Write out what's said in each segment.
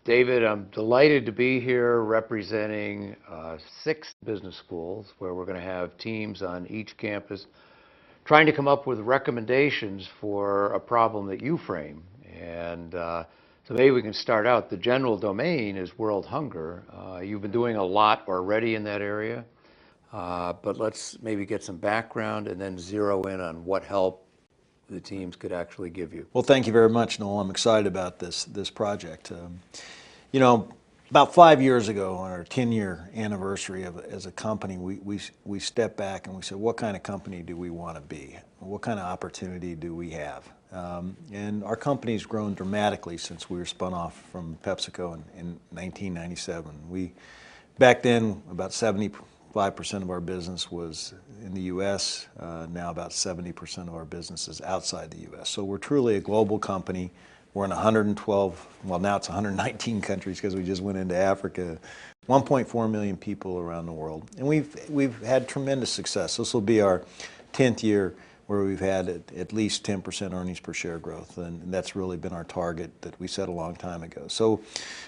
David, I'm delighted to be here representing 6 business schools where we're going to have teams on each campus trying to come up with recommendations for a problem that you frame. And so maybe we can start out. The general domain is world hunger. You've been doing a lot already in that area, but let's maybe get some background and then zero in on what help the teams could actually give you. Well, thank you very much, Noel. I'm excited about this project. You know, about 5 years ago, on our 10-year anniversary as a company, we stepped back and we said, what kind of company do we want to be? What kind of opportunity do we have? And our company's grown dramatically since we were spun off from PepsiCo in 1997. Back then, about 75% of our business was in the U.S. Now about 70% of our business is outside the U.S. So we're truly a global company. We're in 112, well now it's 119 countries because we just went into Africa. 1.4 million people around the world. And we've had tremendous success. This will be our 10th year where we've had at least 10% earnings per share growth, and that's really been our target that we set a long time ago. So,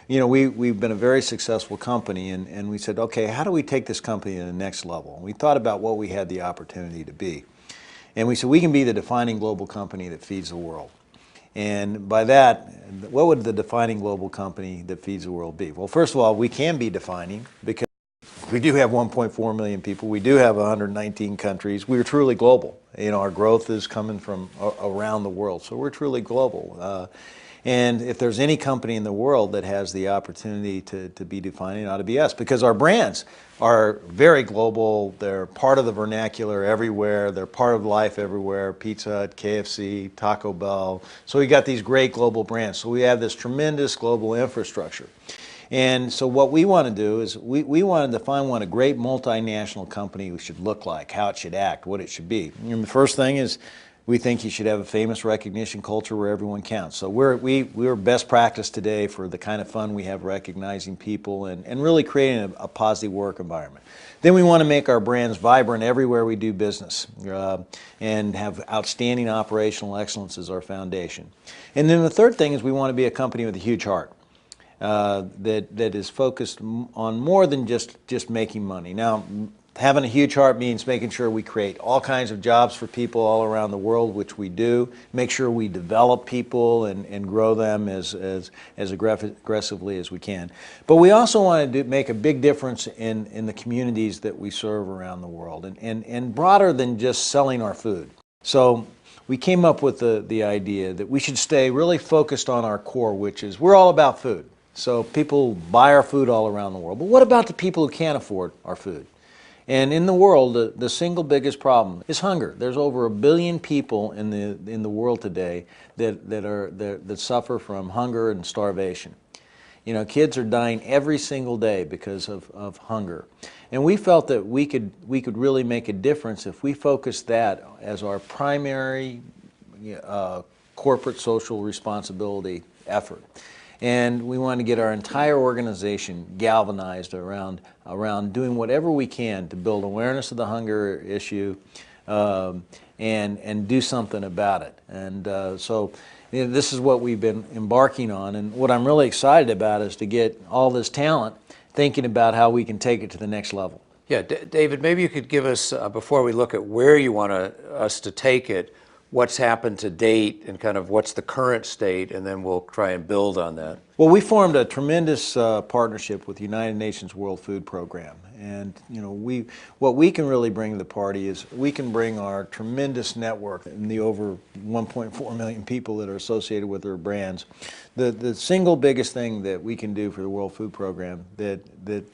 you know, we've been a very successful company, and we said, okay, how do we take this company to the next level? And we thought about what we had the opportunity to be. And we said, we can be the defining global company that feeds the world. And by that, what would the defining global company that feeds the world be? Well, first of all, we can be defining because we do have 1.4 million people. We do have 119 countries. We're truly global. You know, our growth is coming from around the world, so we're truly global. And if there's any company in the world that has the opportunity to be defining, it ought to be us, because our brands are very global. They're part of the vernacular everywhere. They're part of life everywhere. Pizza Hut, KFC, Taco Bell. So we got these great global brands. So we have this tremendous global infrastructure. And so what we want to do is we want to define what a great multinational company should look like, how it should act, what it should be. And the first thing is we think you should have a famous recognition culture where everyone counts. So we're best practice today for the kind of fun we have recognizing people and really creating a positive work environment. Then we want to make our brands vibrant everywhere we do business and have outstanding operational excellence as our foundation. And then the third thing is we want to be a company with a huge heart. That is focused on more than just making money. Now, having a huge heart means making sure we create all kinds of jobs for people all around the world, which we do. Make sure we develop people and grow them as aggressively as we can. But we also want to make a big difference in the communities that we serve around the world, and broader than just selling our food. So we came up with the idea that we should stay really focused on our core, which is we're all about food. So people buy our food all around the world. But what about the people who can't afford our food? And in the world, the single biggest problem is hunger. There's over 1 billion people in the world today that suffer from hunger and starvation. You know, kids are dying every single day because of hunger. And we felt that we could really make a difference if we focused that as our primary corporate social responsibility effort. And we want to get our entire organization galvanized around doing whatever we can to build awareness of the hunger issue and do something about it. And so you know, this is what we've been embarking on. And what I'm really excited about is to get all this talent thinking about how we can take it to the next level. Yeah, David, maybe you could give us, before we look at where you want us to take it, what's happened to date and kind of what's the current state, and then we'll try and build on that. Well, we formed a tremendous partnership with the United Nations World Food Program. And you know, what we can really bring to the party is we can bring our tremendous network and the over 1.4 million people that are associated with our brands. The single biggest thing that we can do for the World Food Program that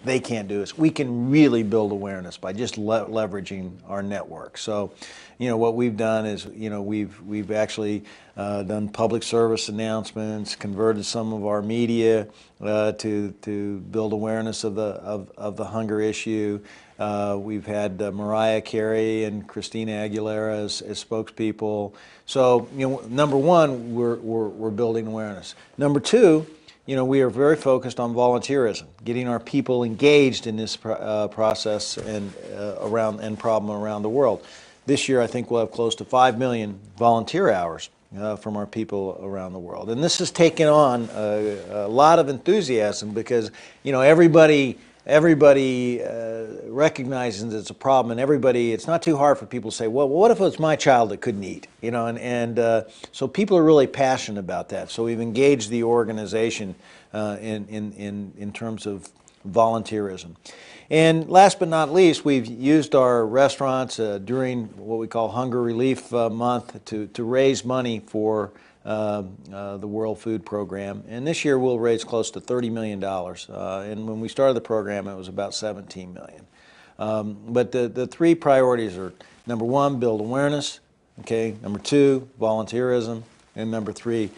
they can't do is we can really build awareness by just leveraging our network. So, you know, what we've done is, you know, we've actually done public service announcements, converted some of our media to build awareness of the hunger issue. We've had Mariah Carey and Christina Aguilera as spokespeople. So, you know, number one, we're building awareness. Number two, you know, we are very focused on volunteerism, getting our people engaged in this process and problem around the world. This year, I think we'll have close to 5 million volunteer hours from our people around the world. And this has taken on a lot of enthusiasm because, you know, everybody recognizes it's a problem, and it's not too hard for people to say, well, what if it was my child that couldn't eat? You know, so people are really passionate about that. So we've engaged the organization in terms of volunteerism. And last but not least, we've used our restaurants during what we call Hunger Relief Month to raise money for the World Food Program. And this year we'll raise close to $30 million. And when we started the program, it was about $17 million. But the three priorities are, number one, build awareness, okay, number two, volunteerism, and number three,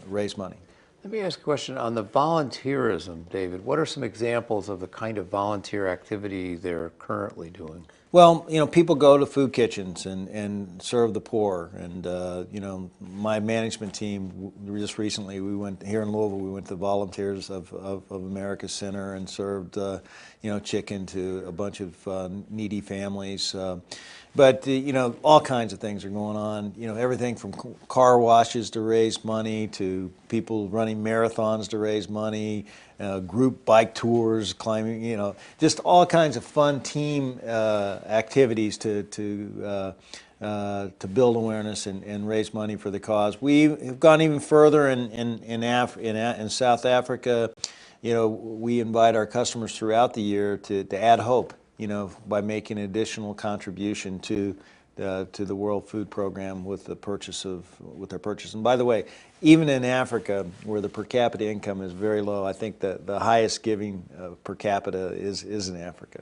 raise money. Let me ask a question on the volunteerism, David. What are some examples of the kind of volunteer activity they're currently doing? Well, you know, people go to food kitchens and serve the poor. And, you know, my management team, just recently, we went here in Louisville, we went to Volunteers of America Center and served, you know, chicken to a bunch of needy families. But, you know, all kinds of things are going on. You know, everything from car washes to raise money to people running marathons to raise money, group bike tours, climbing, you know, just all kinds of fun team activities to build awareness and raise money for the cause. We have gone even further in South Africa. You know, we invite our customers throughout the year to add hope, you know, by making an additional contribution to the World Food Program with their purchase. And by the way, even in Africa, where the per capita income is very low, I think the highest giving per capita is in Africa.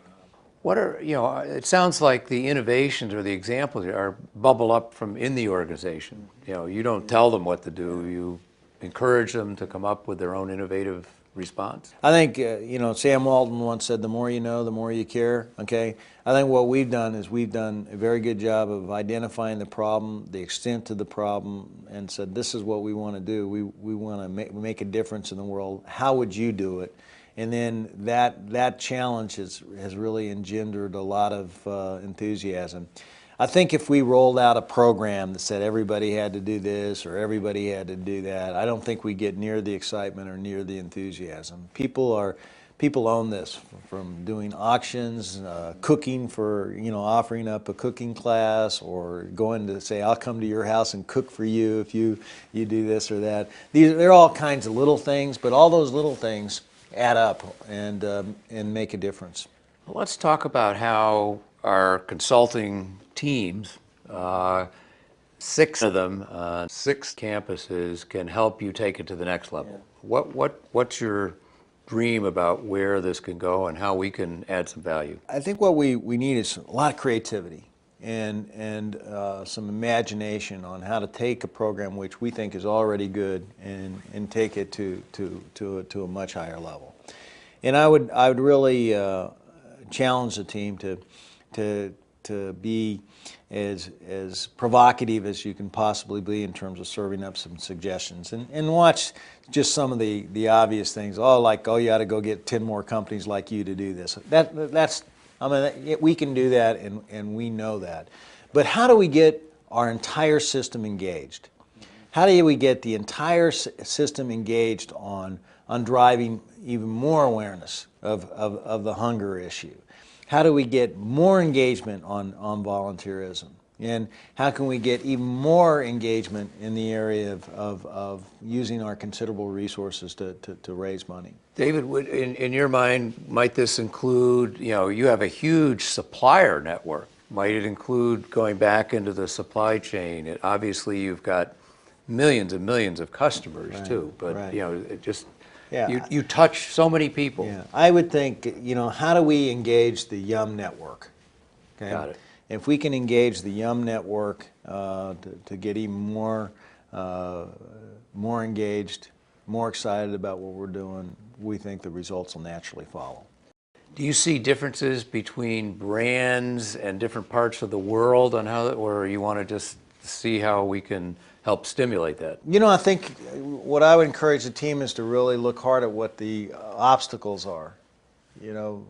What are, you know, it sounds like the innovations or the examples are bubble up from in the organization. You know, you don't tell them what to do, you encourage them to come up with their own innovative response? I think, you know, Sam Walton once said, the more you know, the more you care, okay? I think what we've done is we've done a very good job of identifying the problem, the extent of the problem, and said, this is what we want to do. We want to make a difference in the world. How would you do it? And then that challenge has really engendered a lot of enthusiasm. I think if we rolled out a program that said everybody had to do this or everybody had to do that, I don't think we get near the excitement or near the enthusiasm. People own this, from doing auctions, cooking for, you know, offering up a cooking class, or going to say, I'll come to your house and cook for you if you do this or that. They're all kinds of little things, but all those little things add up and make a difference. Well, let's talk about how our consulting teams, 6 of them, 6 campuses, can help you take it to the next level. Yeah. What's your dream about where this can go and how we can add some value? I think what we need is a lot of creativity and some imagination on how to take a program which we think is already good and take it to a much higher level. And I would really challenge the team to be as provocative as you can possibly be in terms of serving up some suggestions, and watch just some of the obvious things. Oh, like, oh, you ought to go get 10 more companies like you to do this. That's, I mean, we can do that, and we know that. But how do we get our entire system engaged? How do we get the entire system engaged on driving even more awareness of the hunger issue? How do we get more engagement on volunteerism? And how can we get even more engagement in the area of using our considerable resources to raise money? David, in your mind, might this include, you know, you have a huge supplier network. Might it include going back into the supply chain? Obviously, you've got millions and millions of customers, right, too, but, right, you know, it just, yeah, you touch so many people. Yeah. I would think, you know, how do we engage the YUM network? Okay? Got it. If we can engage the YUM network to get even more engaged, more excited about what we're doing, we think the results will naturally follow. Do you see differences between brands and different parts of the world on how, or you want to just see how we can help stimulate that? You know, I think what I would encourage the team is to really look hard at what the obstacles are. You know,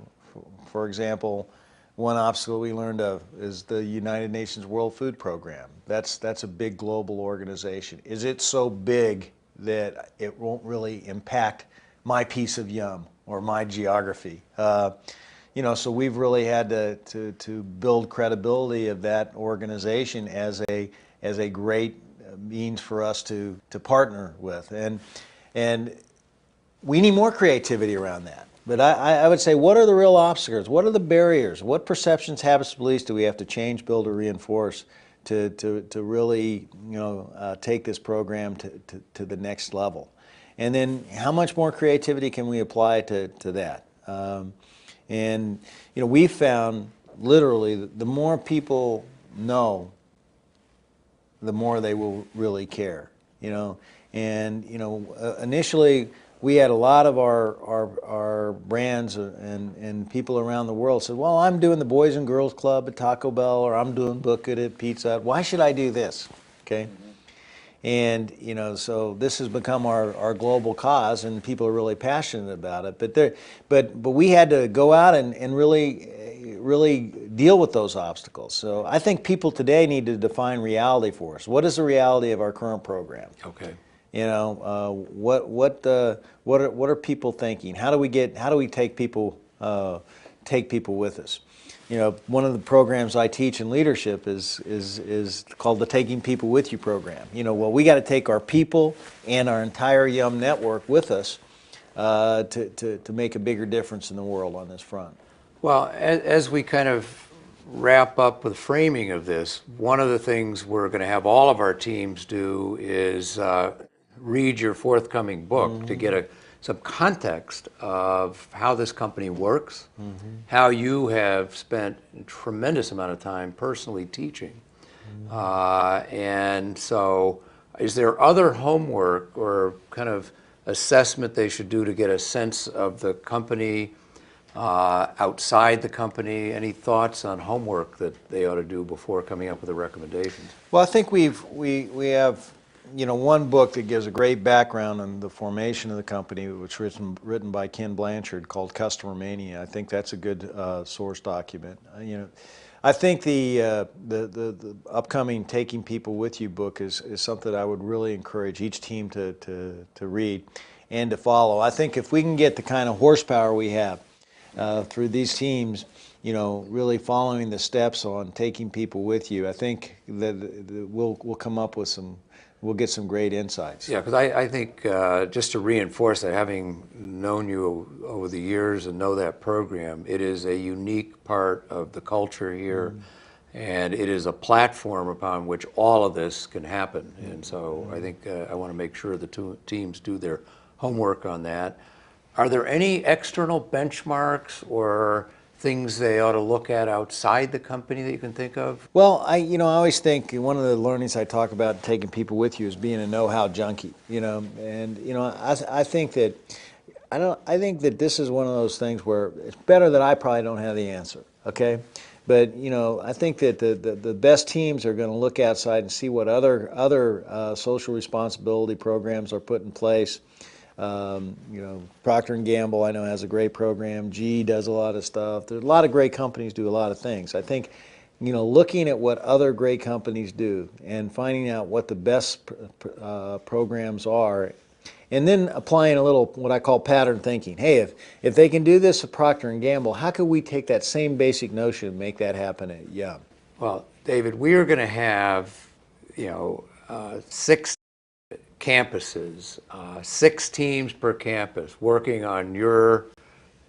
for example, one obstacle we learned of is the United Nations World Food Program. That's a big global organization. Is it so big that it won't really impact my piece of yum or my geography? So we've really had to build credibility of that organization as a great means for us to partner with, and we need more creativity around that. But I would say, what are the real obstacles? What are the barriers? What perceptions, habits, beliefs do we have to change, build, or reinforce to really take this program to the next level? And then how much more creativity can we apply to that? We found literally the more people know, the more they will really care. Initially we had a lot of our brands and people around the world said, well, I'm doing the Boys and Girls Club at Taco Bell, or I'm doing Book It at Pizza Hut. Why should I do this? Okay. And so this has become our global cause, and people are really passionate about it. But we had to go out and really deal with those obstacles. So I think people today need to define reality for us. What is the reality of our current program? Okay. What are people thinking? How do we take people with us? One of the programs I teach in leadership is called the Taking People With You program. Well, we got to take our people and our entire Yum network with us to make a bigger difference in the world on this front. Well, as we kind of wrap up with the framing of this, one of the things we're going to have all of our teams do is read your forthcoming book to get some context of how this company works, how you have spent a tremendous amount of time personally teaching. And so is there other homework or kind of assessment they should do to get a sense of the company, outside the company? Any thoughts on homework that they ought to do before coming up with the recommendations? Well, I think we have one book that gives a great background on the formation of the company, which was written by Ken Blanchard, called Customer Mania. I think that's a good source document. I think the upcoming Taking People With You book is something I would really encourage each team to read and to follow. I think if we can get the kind of horsepower we have through these teams, really following the steps on taking people with you, I think that we'll come up with we'll get some great insights. Yeah, because I think just to reinforce that, having known you over the years and know that program, it is a unique part of the culture here, and it is a platform upon which all of this can happen. And so I think I want to make sure the two teams do their homework on that. Are there any external benchmarks or things they ought to look at outside the company that you can think of? Well, I always think one of the learnings I talk about taking people with you is being a know-how junkie. I think that this is one of those things where it's better that I probably don't have the answer. Okay, but I think that the best teams are going to look outside and see what other social responsibility programs are put in place. Procter & Gamble, I know, has a great program. GE does a lot of stuff. There's a lot of great companies do a lot of things. I think, looking at what other great companies do and finding out what the best programs are, and then applying a little what I call pattern thinking. Hey, if they can do this at Procter & Gamble, how could we take that same basic notion and make that happen at Yum? Well, David, we are going to have, 6 campuses, 6 teams per campus working on your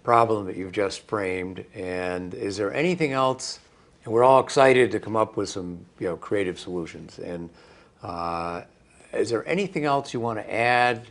problem that you've just framed. And is there anything else? And we're all excited to come up with some creative solutions. And is there anything else you want to add,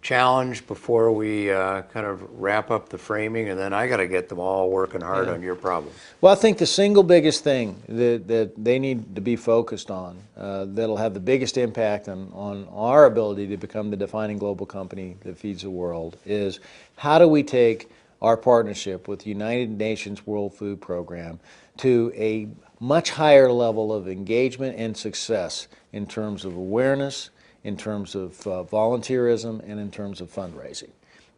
challenge before we kind of wrap up the framing? And then I got to get them all working hard on your problem. Well, I think the single biggest thing that they need to be focused on that'll have the biggest impact on our ability to become the defining global company that feeds the world is how do we take our partnership with the United Nations World Food Program to a much higher level of engagement and success in terms of awareness, in terms of volunteerism, and in terms of fundraising.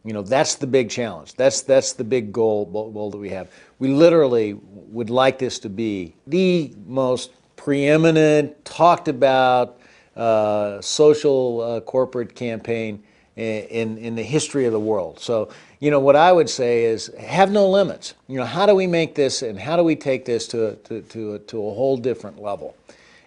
You know, that's the big challenge. That's the big goal that we have. We literally would like this to be the most preeminent, talked about social corporate campaign in the history of the world. So, you know, what I would say is have no limits. You know, how do we make this and how do we take this to a whole different level?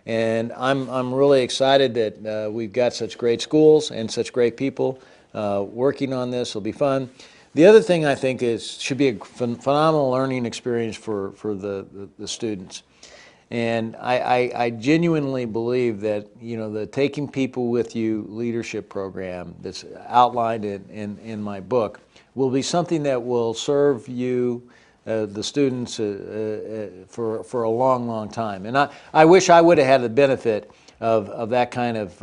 And I'm really excited that we've got such great schools and such great people working on this. It'll be fun. The other thing I think should be a phenomenal learning experience for the students. And I genuinely believe that, you know, the Taking People With You leadership program that's outlined in my book will be something that will serve you, the students, for a long, long time. And I wish I would have had the benefit of that kind of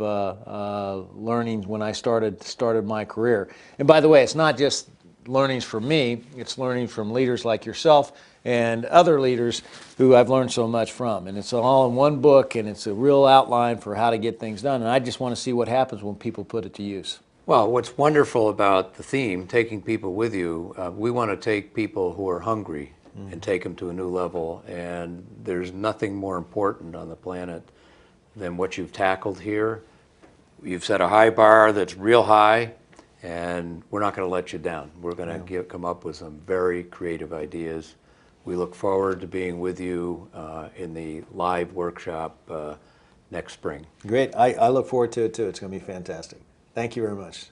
learning when I started my career. And by the way, it's not just learnings from me, it's learning from leaders like yourself and other leaders who I've learned so much from. And it's all in one book, and it's a real outline for how to get things done. And I just want to see what happens when people put it to use. Well, what's wonderful about the theme, Taking People With You, we want to take people who are hungry and take them to a new level. And there's nothing more important on the planet than what you've tackled here. You've set a high bar that's real high, and we're not going to let you down. We're going to come up with some very creative ideas. We look forward to being with you in the live workshop next spring. Great. I look forward to it too. It's going to be fantastic. Thank you very much.